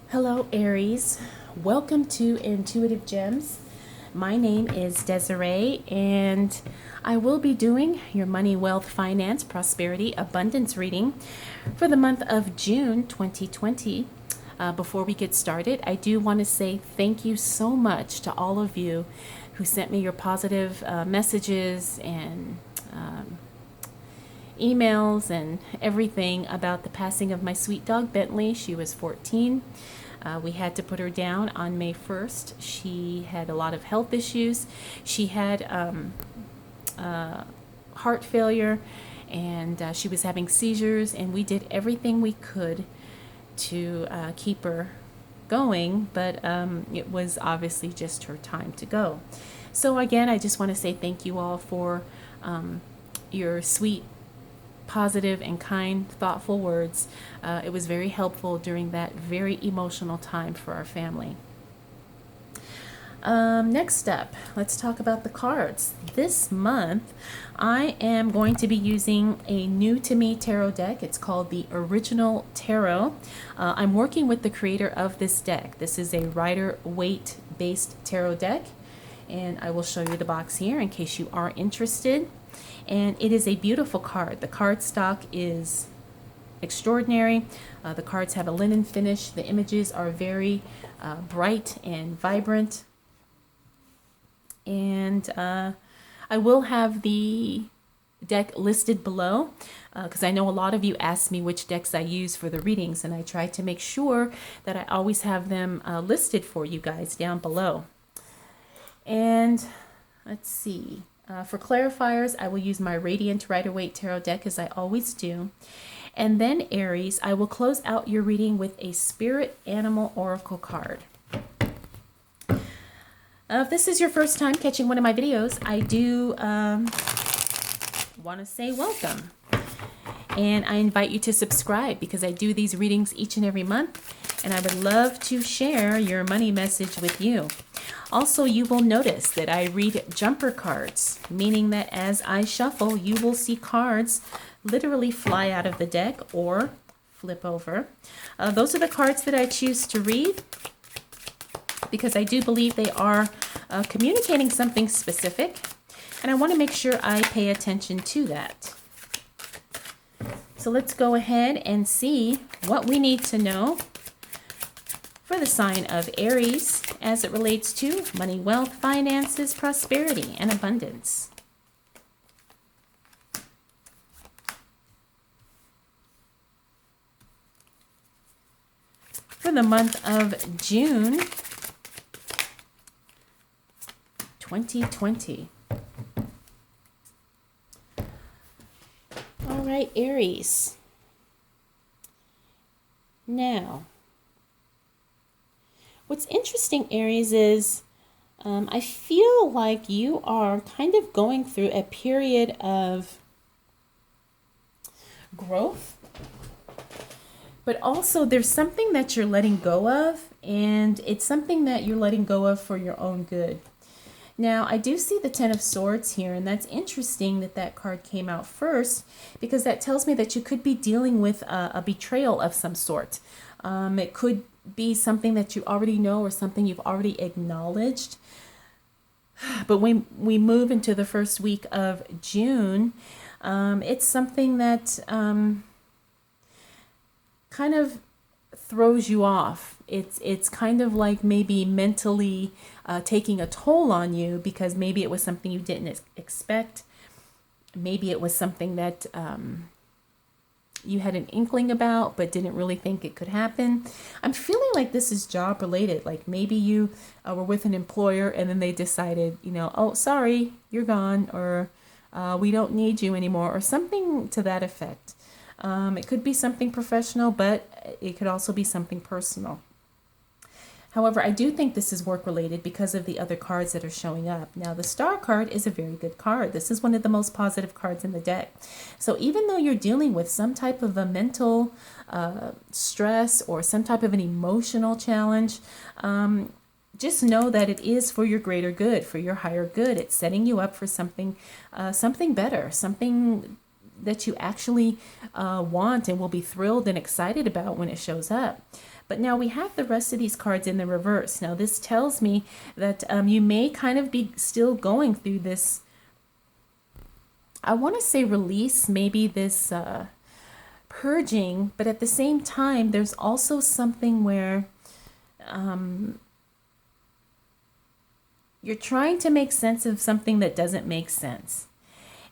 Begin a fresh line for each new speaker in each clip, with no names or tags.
Hello, Aries. Welcome to Intuitive Gems. My name is Desiree, and I will be doing your money, wealth, finance, prosperity, abundance reading for the month of June 2020. Before we get started, I do want to say thank you so much to all of you who sent me your positive messages and emails and everything about the passing of my sweet dog Bentley. She was 14. We had to put her down on May 1st. She had a lot of health issues. She had heart failure, and she was having seizures, and we did everything we could to keep her going, but it was obviously just her time to go. So again, I just want to say thank you all for your sweet, positive and kind, thoughtful words. It was very helpful during that very emotional time for our family. Next up, let's talk about the cards. This month, I am going to be using a new to me tarot deck. It's called the Original Tarot. I'm working with the creator of this deck. This is a Rider-Waite based tarot deck, and I will show you the box here in case you are interested. And it is a beautiful card. The card stock is extraordinary. The cards have a linen finish. The images are very bright and vibrant. And I will have the deck listed below because I know a lot of you asked me which decks I use for the readings, and I try to make sure that I always have them listed for you guys down below. And let's see. For clarifiers, I will use my Radiant Rider-Waite Tarot deck as I always do. And then Aries, I will close out your reading with a Spirit Animal Oracle card. If this is your first time catching one of my videos, I do want to say welcome. And I invite you to subscribe because I do these readings each and every month, and I would love to share your money message with you. Also, you will notice that I read jumper cards, meaning that as I shuffle, you will see cards literally fly out of the deck or flip over. Those are the cards that I choose to read because I do believe they are communicating something specific, and I want to make sure I pay attention to that. So let's go ahead and see what we need to know for the sign of Aries as it relates to money, wealth, finances, prosperity, and abundance. For the month of June 2020. All right, Aries. Now, what's interesting, Aries, is I feel like you are kind of going through a period of growth, but also there's something that you're letting go of, and it's something that you're letting go of for your own good. Now, I do see the Ten of Swords here, and that's interesting that that card came out first because that tells me that you could be dealing with a betrayal of some sort. It could be something that you already know or something you've already acknowledged. But when we move into the first week of June, it's something that kind of throws you off. It's kind of like maybe mentally taking a toll on you because maybe it was something you didn't expect. Maybe it was something that you had an inkling about but didn't really think it could happen. I'm feeling like this is job related. Like maybe you were with an employer and then they decided, oh, sorry, you're gone, or we don't need you anymore, or something to that effect. It could be something professional, but it could also be something personal. However, I do think this is work related because of the other cards that are showing up. Now, the Star card is a very good card. This is one of the most positive cards in the deck. So even though you're dealing with some type of a mental stress or some type of an emotional challenge, just know that it is for your greater good, for your higher good. It's setting you up for something better, something that you actually want and will be thrilled and excited about when it shows up. But now we have the rest of these cards in the reverse. Now this tells me that you may kind of be still going through this, I want to say release, maybe this purging, but at the same time, there's also something where you're trying to make sense of something that doesn't make sense.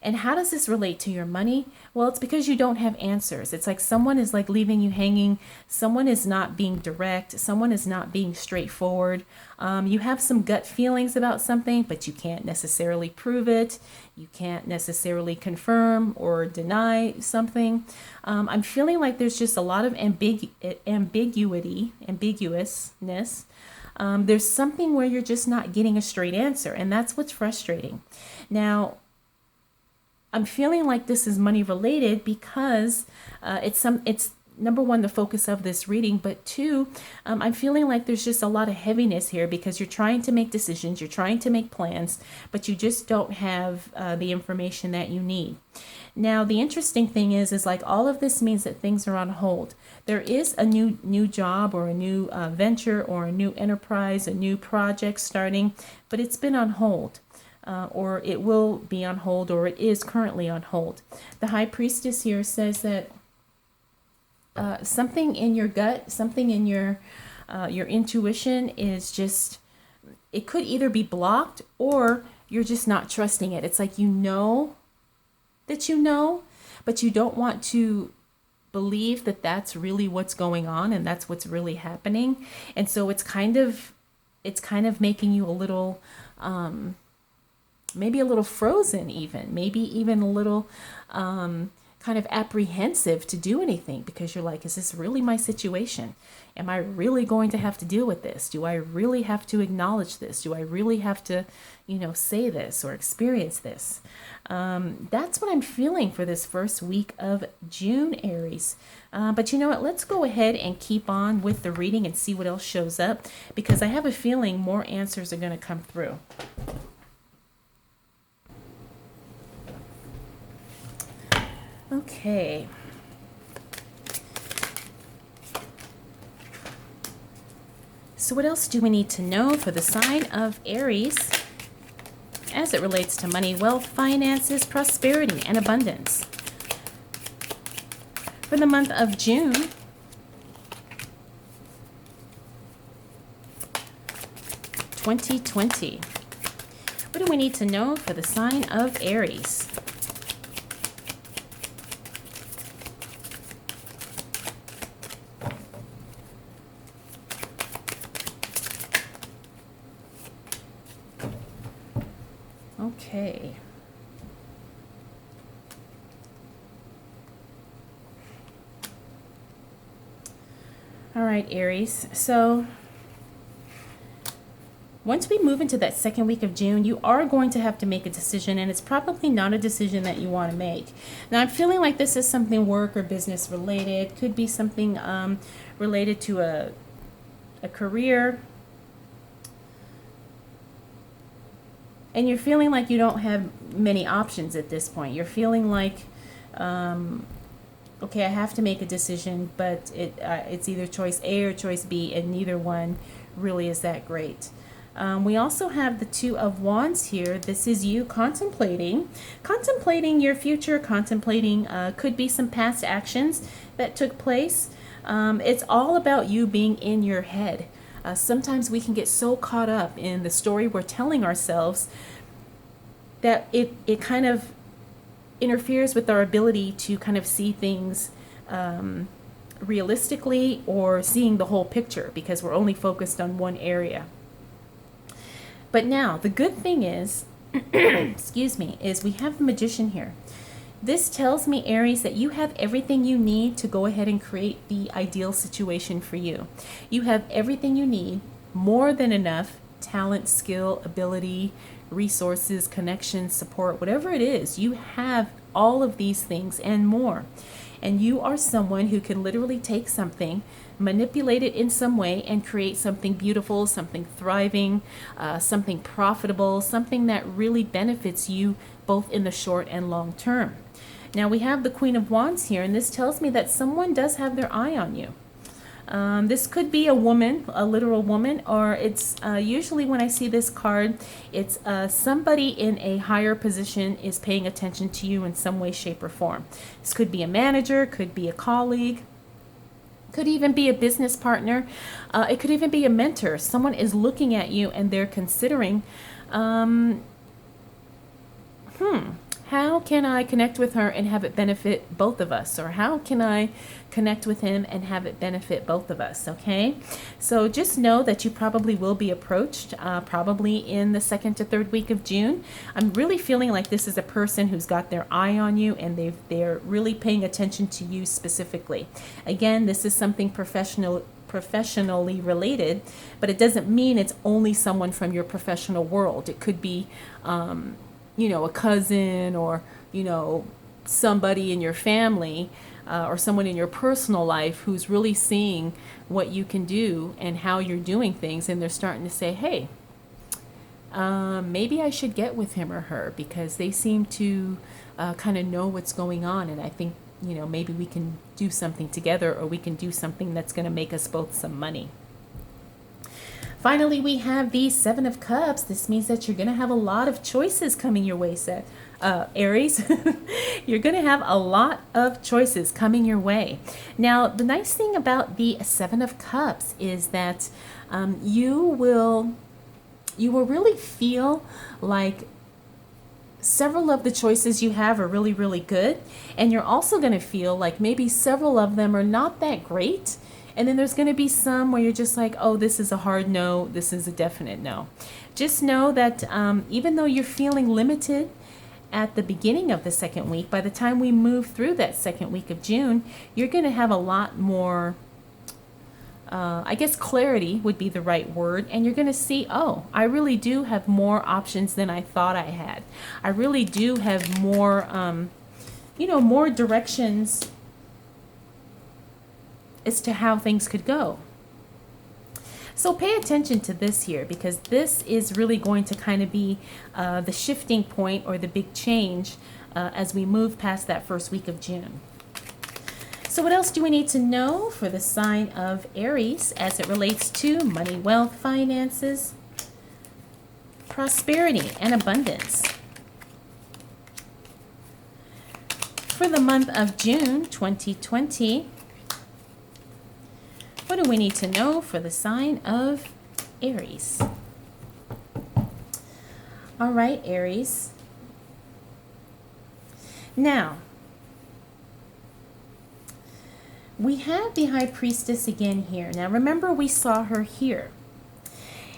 And how does this relate to your money? Well, it's because you don't have answers. It's like someone is like leaving you hanging. Someone is not being direct. Someone is not being straightforward. You have some gut feelings about something, but you can't necessarily prove it. You can't necessarily confirm or deny something. I'm feeling like there's just a lot of ambiguousness. There's something where you're just not getting a straight answer, and that's what's frustrating. Now, I'm feeling like this is money related because it's number one, the focus of this reading, but two, I'm feeling like there's just a lot of heaviness here because you're trying to make decisions, you're trying to make plans, but you just don't have the information that you need. Now, the interesting thing is like all of this means that things are on hold. There is a new job or a new venture or a new enterprise, a new project starting, but it's been on hold. Or it will be on hold, or it is currently on hold. The High Priestess here says that something in your gut, something in your intuition is just, it could either be blocked or you're just not trusting it. It's like you know that you know, but you don't want to believe that that's really what's going on and that's what's really happening. And so it's kind of making you a little maybe a little frozen, maybe even a little kind of apprehensive to do anything because you're like, is this really my situation? Am I really going to have to deal with this? Do I really have to acknowledge this? Do I really have to, say this or experience this? That's what I'm feeling for this first week of June, Aries. But you know what? Let's go ahead and keep on with the reading and see what else shows up because I have a feeling more answers are going to come through. Okay. So what else do we need to know for the sign of Aries as it relates to money, wealth, finances, prosperity, and abundance? For the month of June, (2020). What do we need to know for the sign of Aries? Okay. All right, Aries. So once we move into that second week of June, you are going to have to make a decision, and it's probably not a decision that you want to make. Now, I'm feeling like this is something work or business related. Could be something related to a career. And you're feeling like you don't have many options at this point. You're feeling like, okay, I have to make a decision, but it's either choice A or choice B, and neither one really is that great. We also have the Two of Wands here. This is you contemplating your future, contemplating could be some past actions that took place. It's all about you being in your head. Sometimes we can get so caught up in the story we're telling ourselves that it kind of interferes with our ability to kind of see things realistically or seeing the whole picture because we're only focused on one area. But now, the good thing is, excuse me, is we have the Magician here. This tells me, Aries, that you have everything you need to go ahead and create the ideal situation for you. You have everything you need, more than enough, talent, skill, ability, resources, connections, support, whatever it is. You have all of these things and more. And you are someone who can literally take something, manipulate it in some way, and create something beautiful, something thriving, something profitable, something that really benefits you both in the short and long term. Now we have the Queen of Wands here, and this tells me that someone does have their eye on you. This could be a woman, a literal woman, or it's usually when I see this card, it's somebody in a higher position is paying attention to you in some way, shape, or form. This could be a manager, could be a colleague, could even be a business partner. It could even be a mentor. Someone is looking at you and they're considering, how can I connect with her and have it benefit both of us? Or how can I connect with him and have it benefit both of us? Okay, so just know that you probably will be approached probably in the 2nd to 3rd week of June. I'm really feeling like this is a person who's got their eye on you and they're really paying attention to you specifically. Again, this is something professionally related, but it doesn't mean it's only someone from your professional world. It could be a cousin, or somebody in your family, or someone in your personal life who's really seeing what you can do and how you're doing things, and they're starting to say, hey, maybe I should get with him or her because they seem to kind of know what's going on, and I think maybe we can do something together, or we can do something that's going to make us both some money. Finally, we have the 7 of Cups. This means that you're going to have a lot of choices coming your way, Aries. You're going to have a lot of choices coming your way. Now, the nice thing about the 7 of Cups is that you will really feel like several of the choices you have are really, really good. And you're also going to feel like maybe several of them are not that great. And then there's going to be some where you're just like, oh, this is a hard no, this is a definite no. Just know that even though you're feeling limited at the beginning of the 2nd week, by the time we move through that 2nd week of June, you're going to have a lot more, I guess clarity would be the right word. And you're going to see, oh, I really do have more options than I thought I had. I really do have more, more directions as to how things could go. So pay attention to this here, because this is really going to kind of be the shifting point or the big change as we move past that 1st week of June. So what else do we need to know for the sign of Aries as it relates to money, wealth, finances, prosperity, and abundance? For the month of June 2020, what do we need to know for the sign of Aries? All right, Aries. Now, we have the High Priestess again here. Now, remember we saw her here.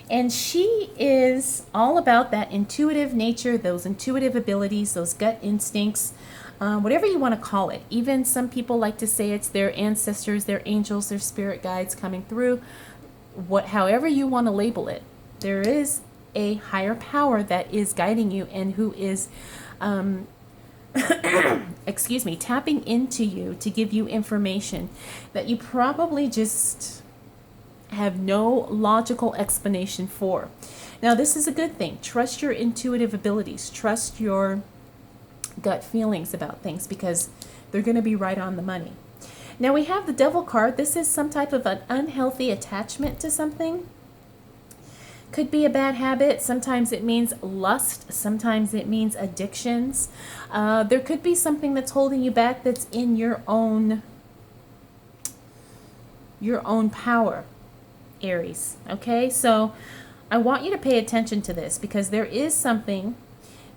And she is all about that intuitive nature, those intuitive abilities, those gut instincts, whatever you want to call it. Even some people like to say it's their ancestors, their angels, their spirit guides coming through. However you want to label it, there is a higher power that is guiding you and who is, tapping into you to give you information that you probably just have no logical explanation for. Now, this is a good thing. Trust your intuitive abilities. Trust your gut feelings about things, because they're going to be right on the money. Now we have the Devil card. This is some type of an unhealthy attachment to something. Could be a bad habit. Sometimes it means lust. Sometimes it means addictions. There could be something that's holding you back that's in your own power, Aries. Okay, so I want you to pay attention to this, because there is something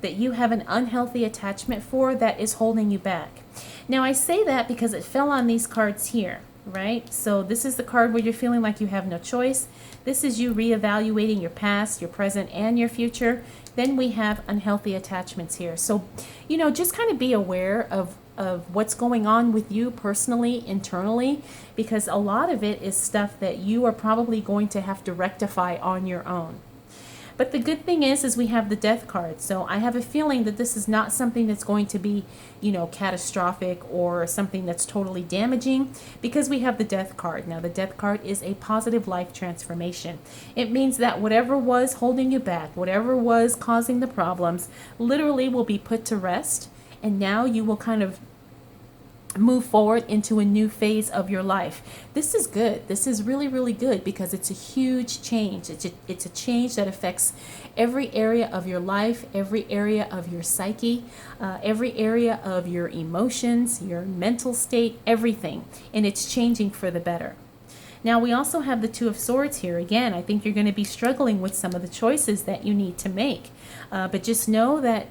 that you have an unhealthy attachment for that is holding you back. Now, I say that because it fell on these cards here, right? So this is the card where you're feeling like you have no choice. This is you reevaluating your past, your present, and your future. Then we have unhealthy attachments here. So, just kind of be aware of what's going on with you personally, internally, because a lot of it is stuff that you are probably going to have to rectify on your own. But the good thing is we have the Death card. So I have a feeling that this is not something that's going to be, catastrophic or something that's totally damaging, because we have the Death card. Now, the Death card is a positive life transformation. It means that whatever was holding you back, whatever was causing the problems, literally will be put to rest. And now you will kind of move forward into a new phase of your life. This is good. This is really, really good because it's a huge change. It's a change that affects every area of your life, every area of your psyche, every area of your emotions, your mental state, everything. And it's changing for the better. Now, we also have the Two of Swords here. Again, I think you're going to be struggling with some of the choices that you need to make. But just know that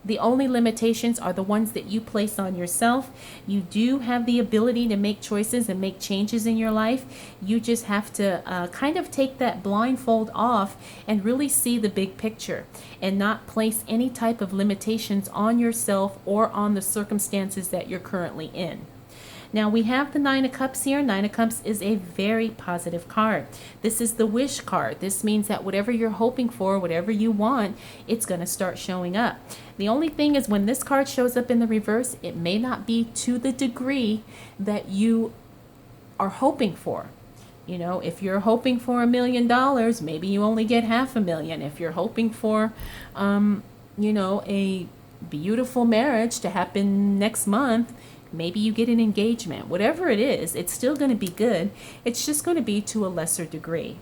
the only limitations are the ones that you place on yourself. You do have the ability to make choices and make changes in your life. You just have to kind of take that blindfold off and really see the big picture and not place any type of limitations on yourself or on the circumstances that you're currently in. Now we have the Nine of Cups here. Nine of Cups is a very positive card. This is the wish card. This means that whatever you're hoping for, whatever you want, it's going to start showing up. The only thing is when this card shows up in the reverse, it may not be to the degree that you are hoping for. You know, if you're hoping for $1 million, maybe you only get $500,000. If you're hoping for, a beautiful marriage to happen next month, maybe you get an engagement. Whatever it is, it's still going to be good. It's just going to be to a lesser degree.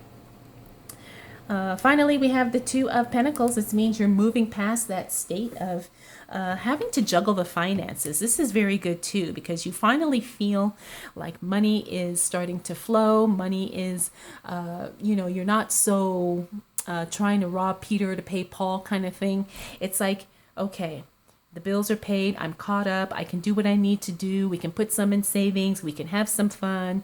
Finally, we have the Two of Pentacles. This means you're moving past that state of having to juggle the finances. This is very good too, because you finally feel like money is starting to flow. Money is, you're not so trying to rob Peter to pay Paul kind of thing. It's like, okay, the bills are paid. I'm caught up. I can do what I need to do. We can put some in savings. We can have some fun.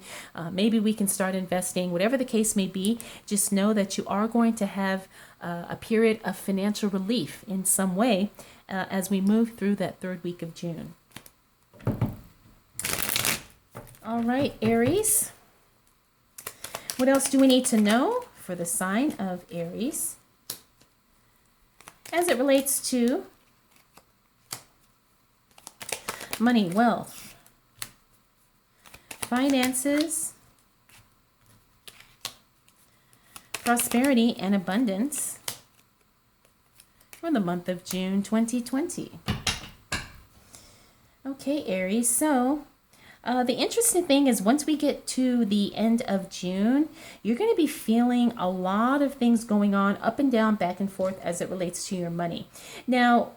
Maybe we can start investing. Whatever the case may be, just know that you are going to have a period of financial relief in some way as we move through that third week of June. All right, Aries. What else do we need to know for the sign of Aries as it relates to money, wealth, finances, prosperity, and abundance for the month of June 2020? Okay, Aries, so the interesting thing is once we get to the end of June, you're going to be feeling a lot of things going on up and down, back and forth as it relates to your money. Now,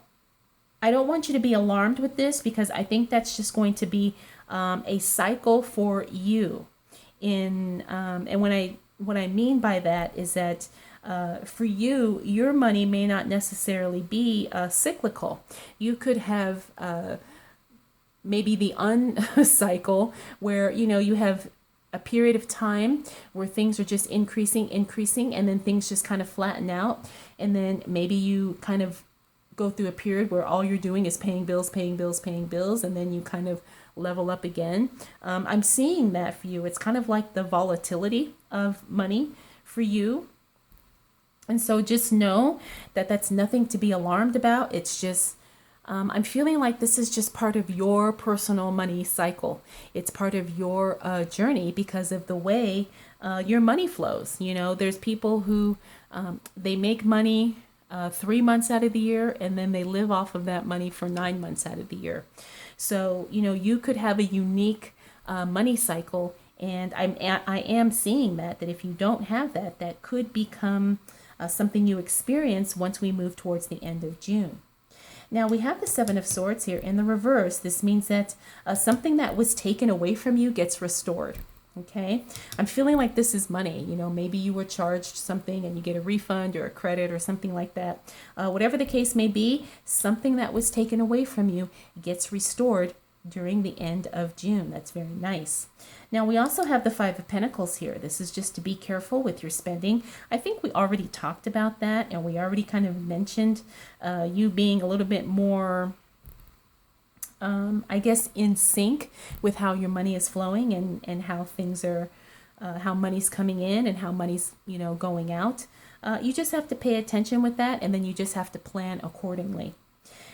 I don't want you to be alarmed with this because I think that's just going to be a cycle for you. And what I mean by that is that for you, your money may not necessarily be cyclical. You could have maybe the uncycle where you have a period of time where things are just increasing, and then things just kind of flatten out, and then maybe you kind of go through a period where all you're doing is paying bills, and then you kind of level up again. I'm seeing that for you. It's kind of like the volatility of money for you. And so just know that that's nothing to be alarmed about. It's just, I'm feeling like this is just part of your personal money cycle. It's part of your journey because of the way your money flows. There's people who they make money 3 months out of the year, and then they live off of that money for 9 months out of the year. So, you could have a unique money cycle, and I am seeing that if you don't have that, that could become something you experience once we move towards the end of June. Now, we have the Seven of Swords here in the reverse. This means that something that was taken away from you gets restored. Okay, I'm feeling like this is money. Maybe you were charged something and you get a refund or a credit or something like that. Whatever the case may be, something that was taken away from you gets restored during the end of June. That's very nice. Now, we also have the Five of Pentacles here. This is just to be careful with your spending. I think we already talked about that, and we already kind of mentioned you being a little bit more in sync with how your money is flowing and how things are, how money's coming in and how money's, going out. You just have to pay attention with that, and then you just have to plan accordingly.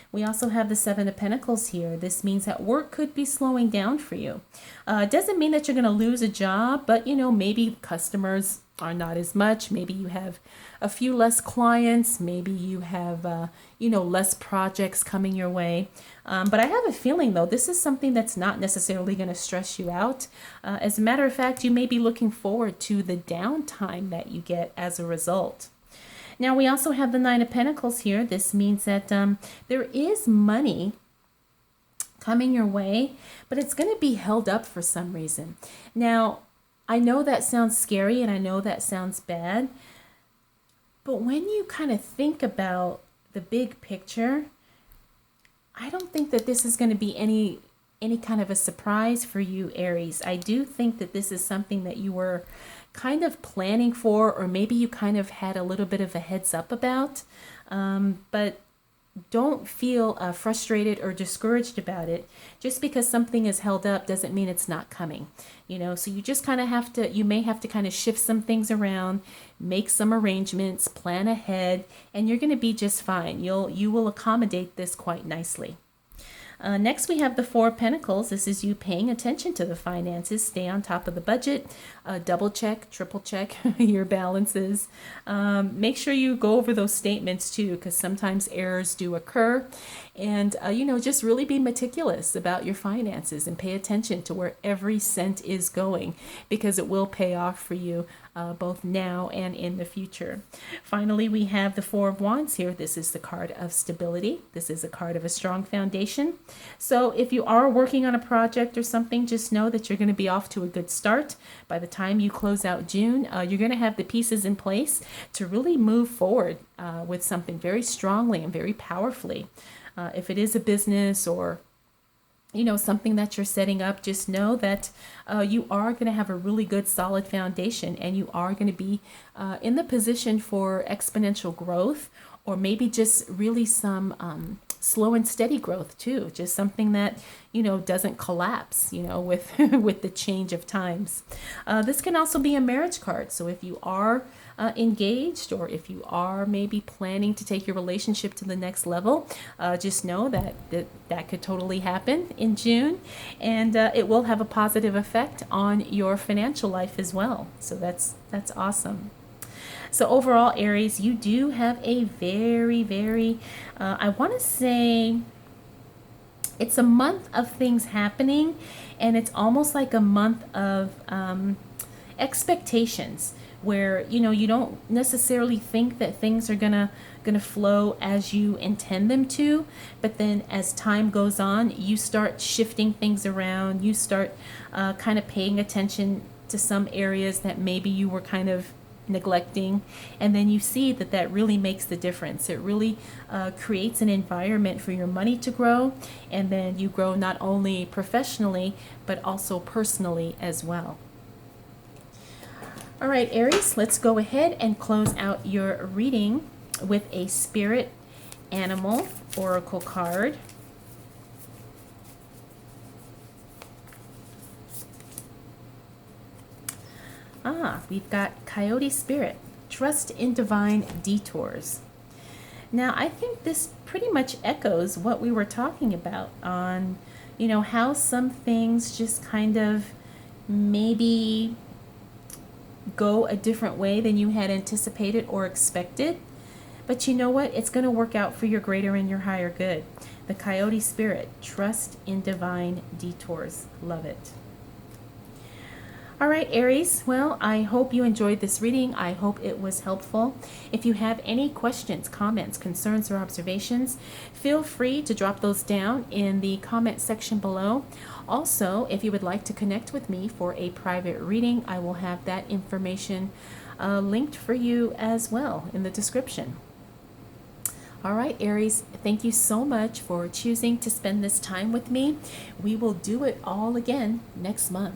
We also have the Seven of Pentacles here. This means that work could be slowing down for you. It doesn't mean that you're going to lose a job, but, maybe customers are not as much. Maybe you have a few less clients. Maybe you have, less projects coming your way. But I have a feeling, though, this is something that's not necessarily going to stress you out. As a matter of fact, you may be looking forward to the downtime that you get as a result. Now, we also have the Nine of Pentacles here. This means that there is money coming your way, but it's going to be held up for some reason. Now, I know that sounds scary and I know that sounds bad, but when you kind of think about the big picture, I don't think that this is going to be any kind of a surprise for you, Aries. I do think that this is something that you were kind of planning for, or maybe you kind of had a little bit of a heads up about, but don't feel frustrated or discouraged about it. Just because something is held up doesn't mean it's not coming, so you just kind of you may have to kind of shift some things around, make some arrangements, plan ahead, and you're going to be just fine. You will accommodate this quite nicely. Next, we have the Four of Pentacles. This is you paying attention to the finances. Stay on top of the budget. Double check, triple check your balances. Make sure you go over those statements too, because sometimes errors do occur. And, just really be meticulous about your finances and pay attention to where every cent is going, because it will pay off for you both now and in the future. Finally, we have the Four of Wands here. This is the card of stability. This is a card of a strong foundation. So if you are working on a project or something, just know that you're going to be off to a good start. By the time you close out June, you're going to have the pieces in place to really move forward with something very strongly and very powerfully. If it is a business or something that you're setting up, just know that you are going to have a really good solid foundation, and you are going to be in the position for exponential growth, or maybe just really some slow and steady growth too. Just something that, doesn't collapse, with, with the change of times. This can also be a marriage card. So if you are engaged, or if you are maybe planning to take your relationship to the next level, just know that could totally happen in June, and it will have a positive effect on your financial life as well. So that's awesome. So overall, Aries, you do have a very, very, I want to say, it's a month of things happening, and it's almost like a month of expectations, where you don't necessarily think that things are gonna flow as you intend them to, but then as time goes on, you start shifting things around. You start kind of paying attention to some areas that maybe you were kind of neglecting, and then you see that really makes the difference. It really creates an environment for your money to grow, and then you grow not only professionally but also personally as well. All right, Aries, let's go ahead and close out your reading with a spirit animal oracle card. We've got Coyote Spirit. Trust in divine detours. Now, I think this pretty much echoes what we were talking about on, how some things just kind of maybe go a different way than you had anticipated or expected. But you know what? It's going to work out for your greater and your higher good. The Coyote Spirit. Trust in divine detours. Love it. All right, Aries. Well, I hope you enjoyed this reading. I hope it was helpful. If you have any questions, comments, concerns, or observations, feel free to drop those down in the comment section below. Also, if you would like to connect with me for a private reading, I will have that information linked for you as well in the description. All right, Aries, thank you so much for choosing to spend this time with me. We will do it all again next month.